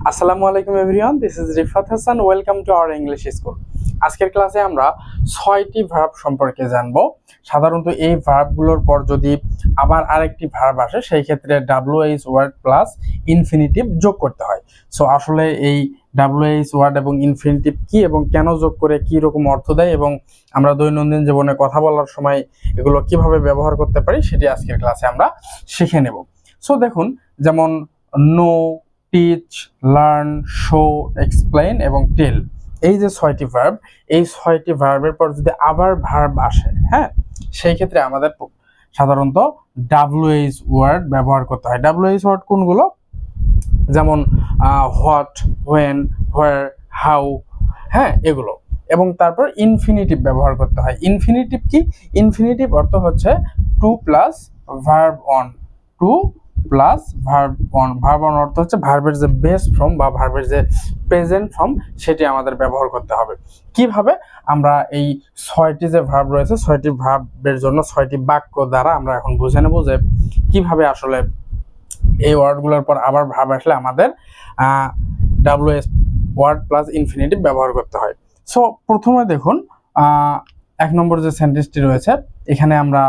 আসসালামু আলাইকুম everyone, this is Rifat Hasan. Welcome to our English school. আজকের ক্লাসে আমরা 6টি ভার্ব সম্পর্কে জানব। সাধারণত এই ভার্বগুলোর পর যদি আবার আরেকটি ভার্ব আসে, সেই ক্ষেত্রে ডাব্লিউএইচ ওয়ার্ড প্লাস ইনফিনিটিভ যোগ করতে হয়। সো আসলে এই ডাব্লিউএইচ ওয়ার্ড এবং ইনফিনিটিভ কি এবং কেন যোগ করে কি রকম অর্থ দেয় এবং আমরা দৈনন্দিন জীবনে কথা বলার সময় এগুলো কিভাবে ব্যবহার করতে পারি, সেটি আজকের ক্লাসে আমরা শিখে নেব। সো দেখুন, যেমন know, teach, learn, show, explain এবং টেল, এই যে 6টি ভার্ব, এই 6টি ভার্বের পর যদি আবার ভার্ব আসে, হ্যাঁ, সেই ক্ষেত্রে আমাদের সাধারণত ডাব্লিউএইচ ওয়ার্ড ব্যবহার করতে হয়। ডাব্লিউএইচ ওয়ার্ড কোনগুলো? যেমন হোয়াট, হোয়েন, হোয়ার, হাউ, হ্যাঁ, এগুলো। এবং তারপর ইনফিনিটিভ ব্যবহার করতে হয়। ইনফিনিটিভ কি? ইনফিনিটিভ অর্থ হচ্ছে to plus verb one. To plus verb one. Verb one অর্থ হচ্ছে ভার্বের যে বেস ফর্ম বা ভার্বের যে প্রেজেন্ট ফর্ম, সেটি আমাদের ব্যবহার করতে হবে। কিভাবে? আমরা এই 6টি যে ভার্ব রয়েছে, 6টি ভার্বের জন্য 6টি বাক্য দ্বারা আমরা এখন বুঝে নেব যে কিভাবে আসলে এই ওয়ার্ডগুলোর পর আবার ভার্ব আসলে আমাদের ডাব্লিউএস ওয়ার্ড প্লাস ইনফিনিটিভ ব্যবহার করতে হয়। সো প্রথমে দেখুন, 1 নম্বর যে সেন্টেন্সটি রয়েছে, এখানে আমরা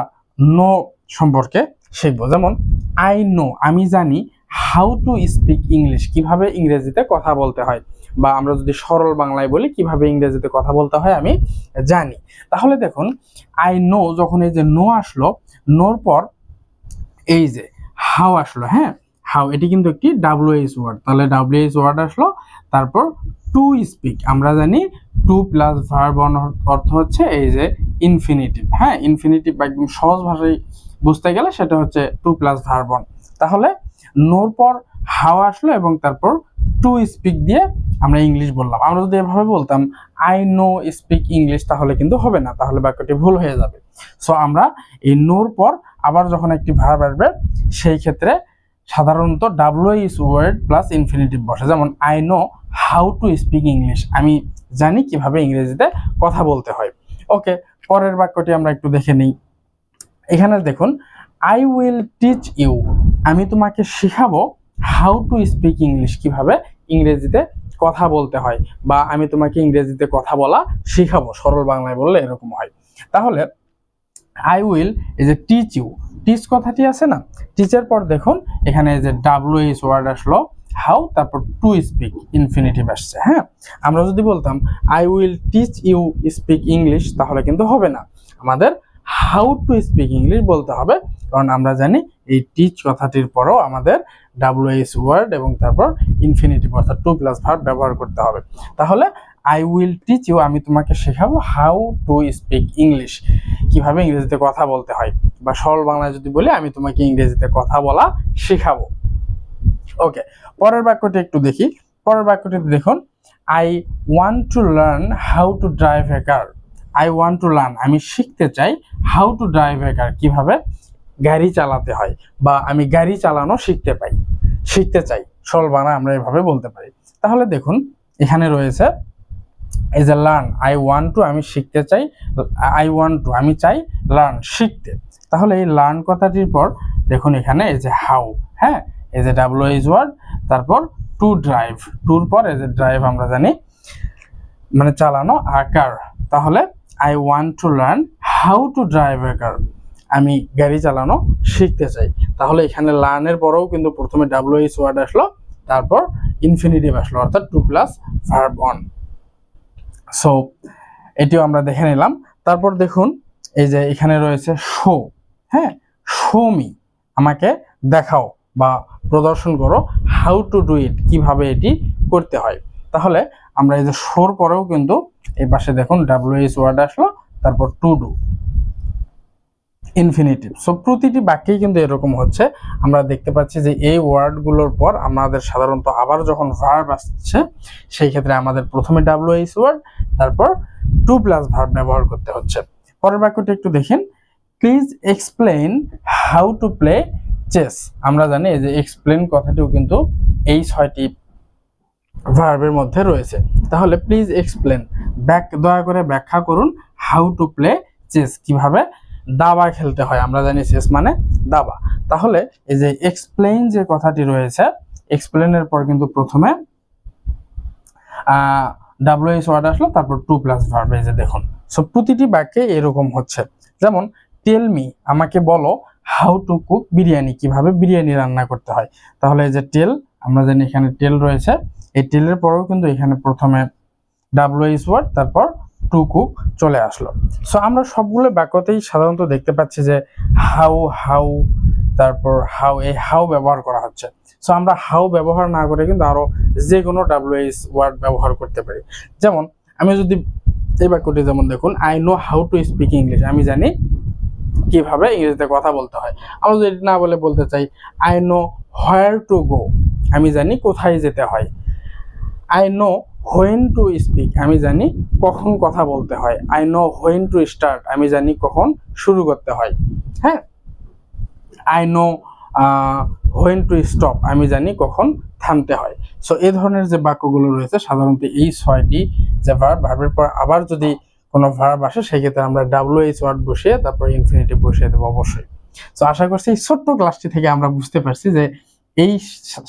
নো সম্পর্কে শিখবো। যেমন আই নো, আমি জানি, হাউ টু স্পিক ইংলিশ, কিভাবে ইংরেজিতে কথা বলতে হয়, বা আমরা যদি সরল বাংলায় বলি কিভাবে ইংরেজিতে কথা বলতে হয় আমি জানি। তাহলে দেখুন, আই নো, যখন এই যে নো আসলো, নোর পর এই যে হাউ আসলো, হ্যাঁ, হাউ, এটি কিন্তু একটি ডাব্লিউএইচ ওয়ার্ড। তাহলে ডাব্লিউএইচ ওয়ার্ড আসলো, তারপর টু স্পিক, আমরা জানি টু প্লাস ভার্ব অন অর্থ হচ্ছে এই যে ইনফিনিটিভ, হ্যাঁ, ইনফিনিটিভ একদম সহজ ভাষায় বুঝতে গেলে সেটা হচ্ছে টু প্লাস ভার্ব অন। তাহলে নোর পর হাউ আসলো এবং তারপর টু স্পিক দিয়ে আমরা ইংলিশ বললাম। আমরা যদি এভাবে বলতাম আই নো স্পিক ইংলিশ, তাহলে কিন্তু হবে না, তাহলে বাক্যটি ভুল হয়ে যাবে। সো আমরা এই নোর পর আবার যখন একটি ভার্ব আসবে, সেই ক্ষেত্রে সাধারণত ডাব্লিউএইচ ওয়ার্ড প্লাস ইনফিনিটিভ বসে। যেমন I know how to speak English, আমি জানি কিভাবে ইংরেজিতে কথা বলতে হয়। ওকে, পরের বাক্যটি আমরা একটু দেখে নিই। এখানে দেখুন, আই উইল টিচ ইউ, আমি তোমাকে শেখাবো হাউ টু স্পিক ইংলিশ, কিভাবে ইংরেজিতে কথা বলতে হয়, বা আমি তোমাকে ইংরেজিতে কথা বলা শেখাবো। সরল বাংলায় বললে এরকম হয়। তাহলে আই উইল, এই যে টিচ ইউ, টিচ কথাটি আছে না, টিচের পর দেখুন এখানে যে ডাব্লিউএইচ ওয়ার্ড আসলো, হাউ, তারপর টু স্পিক ইনফিনিটিভ আসছে। হ্যাঁ, আমরা যদি বলতাম I will teach you speak English, তাহলে কিন্তু হবে না, আমাদের হাউ টু স্পিক ইংলিশ বলতে হবে, কারণ আমরা জানি এই টিচ কথাটির পরও আমাদের ডাব্লিউএইচ ওয়ার্ড এবং তারপর ইনফিনিটিভ অর্থাৎ টু প্লাস ভার্ব ব্যবহার করতে হবে। তাহলে আই উইল টিচ ইউ, আমি তোমাকে শেখাবো হাউ টু স্পিক ইংলিশ, কিভাবে ইংরেজিতে কথা বলতে হয়, বা সরল বাংলায় যদি বলি আমি তোমাকে ইংরেজিতে কথা বলা শেখাবো। ওকে, পরের বাক্যটি একটু দেখি। পরের বাক্যটিতে দেখুন, I want to learn how to drive a car. I want to learn, আমি শিখতে চাই, হাউ টু ড্রাইভ এ কার, কিভাবে গাড়ি চালাতে হয়, বা আমি গাড়ি চালানো শিখতে চাই। সরল বাংলা আমরা এভাবে বলতে পারি। তাহলে দেখুন এখানে রয়েছে এই যে লার্ন, আই ওয়ান্ট টু, আমি শিখতে চাই, আই ওয়ান্ট টু, আমি চাই, লার্ন, শিখতে। তাহলে এই লার্ন কথাটির পর দেখুন এখানে এই যে হাউ, হ্যাঁ, এই যে ডাব্লিউএইচ ওয়ার্ড, তারপর টু ড্রাইভ, টুর পর এই যে ড্রাইভ আমরা জানি মানে চালানো, আর কার। তাহলে I want to learn how to drive a car, আমি গাড়ি চালানো শিখতে চাই। তাহলে এখানে লার্নের পরেও কিন্তু প্রথমে ডাব্লিউএইচ ওয়ার্ড আসলো, তারপর ইনফিনিটিভ আসলো, অর্থাৎ to plus verb one. So এটিও আমরা দেখে নিলাম। তারপর দেখুন এই যে এখানে রয়েছে শো, হ্যাঁ, শো মি, আমাকে দেখাও বা প্রদর্শন করো, হাউ টু ডু ইট, কিভাবে এটি করতে হয়। তাহলে আমরা এই যে শোর পরেও কিন্তু এই পাশে দেখুন ডাব্লিউএইচ ওয়ার্ড আসলো, তারপর টু ডু ইনফিনিটিভ। সো প্রতিটি বাক্যেই কিন্তু এরকম হচ্ছে। আমরা দেখতে পাচ্ছি যে এই ওয়ার্ডগুলোর পর আমাদের সাধারণত আবার যখন ভার্ব আসছে, সেই ক্ষেত্রে আমাদের প্রথমে ডাব্লিউএইচ ওয়ার্ড, তারপর টু প্লাস ভার্ব ব্যবহার করতে হচ্ছে। পরের বাক্যটি একটু দেখেন, please explain how to play chess. আমরা জানি এই যে এক্সপ্লেইন কথাটিও কিন্তু এই 6টি ভার্বের মধ্যে রয়েছে। তাহলে প্লিজ এক্সপ্লেন, দয়া করে ব্যাখ্যা করুন, হাউ টু প্লে চেস, কিভাবে দাবা খেলতে হয়। আমরা জানি চেস মানে দাবা। তাহলে এই যে এক্সপ্লেইন যে কথাটি রয়েছে, এক্সপ্লেনের পর কিন্তু প্রথমে ডাব্লিউএইচ ওয়ার্ড আসলো, তারপর টু প্লাস ভার্ব। এই যে দেখুন, সো প্রতিটি বাক্যে এরকম হচ্ছে। যেমন টেল মি, আমাকে বলো, হাউ টু কুক, বিরিয়ানি, কিভাবে বিরিয়ানি রান্না করতে হয়। তাহলে এই যে টেল, আমরা জানি এখানে টেল রয়েছে, এই টেলের পরেও কিন্তু এখানে প্রথমে ডাব্লিউএইচ ওয়ার্ড, তারপর টু কুক চলে আসলো। সো আমরা সবগুলো বাক্যতেই সাধারণত দেখতে পাচ্ছি যে হাউ হাউ তারপর হাউ, এই হাউ ব্যবহার করা হচ্ছে। সো আমরা হাউ ব্যবহার না করে কিন্তু আরো যে কোনো ডাব্লিউএইচ ওয়ার্ড ব্যবহার করতে পারি। যেমন আমি যদি এই বাক্যটি, যেমন দেখুন, I know how to speak English, আমি জানি কিভাবে ইংরেজিতে কথা বলতে হয়। আমরা যদি না বলে বলতে চাই I know where to go, আমি জানি কোথায় যেতে হয়। I know when to speak, আমি জানি কখন কথা বলতে হয়। I know when to start, আমি জানি কখন শুরু করতে হয়। হ্যাঁ, I know when to stop, আমি জানি কখন থামতে হয়। সো এই ধরনের যে বাক্যগুলো রয়েছে সাধারণত এই 6টি যে ভার্বের পর আবার যদি কোনো ভার্ব আসে সেক্ষেত্রে আমরা ডাব্লিউএইচ ওয়ার্ড বসিয়ে তারপর ইনফিনিটিভ বসিয়ে দেবো অবশ্যই। সো আশা করছি এই ছোট্ট ক্লাসটি থেকে আমরা বুঝতে পারছি যে এই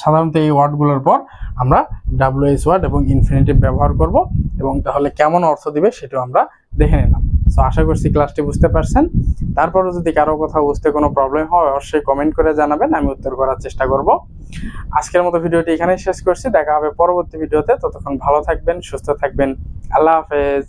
সাধারণত এই ওয়ার্ডগুলোর পর আমরা ডাব্লিউএইচ ওয়ার্ড এবং ইনফিনিটিভ ব্যবহার করব, এবং তাহলে কেমন অর্থ দিবে সেটাও আমরা দেখে নিলাম। সো আশা করছি ক্লাসটি বুঝতে পারছেন। তারপরও যদি কারো কোথাও বুঝতে কোনো প্রবলেম হয় অবশ্যই কমেন্ট করে জানাবেন, আমি উত্তর করার চেষ্টা করব। আজকের মতো ভিডিওটি এখানেই শেষ করছি, দেখা হবে পরবর্তী ভিডিওতে। ততক্ষণ ভালো থাকবেন, সুস্থ থাকবেন, আল্লাহ হাফেজ।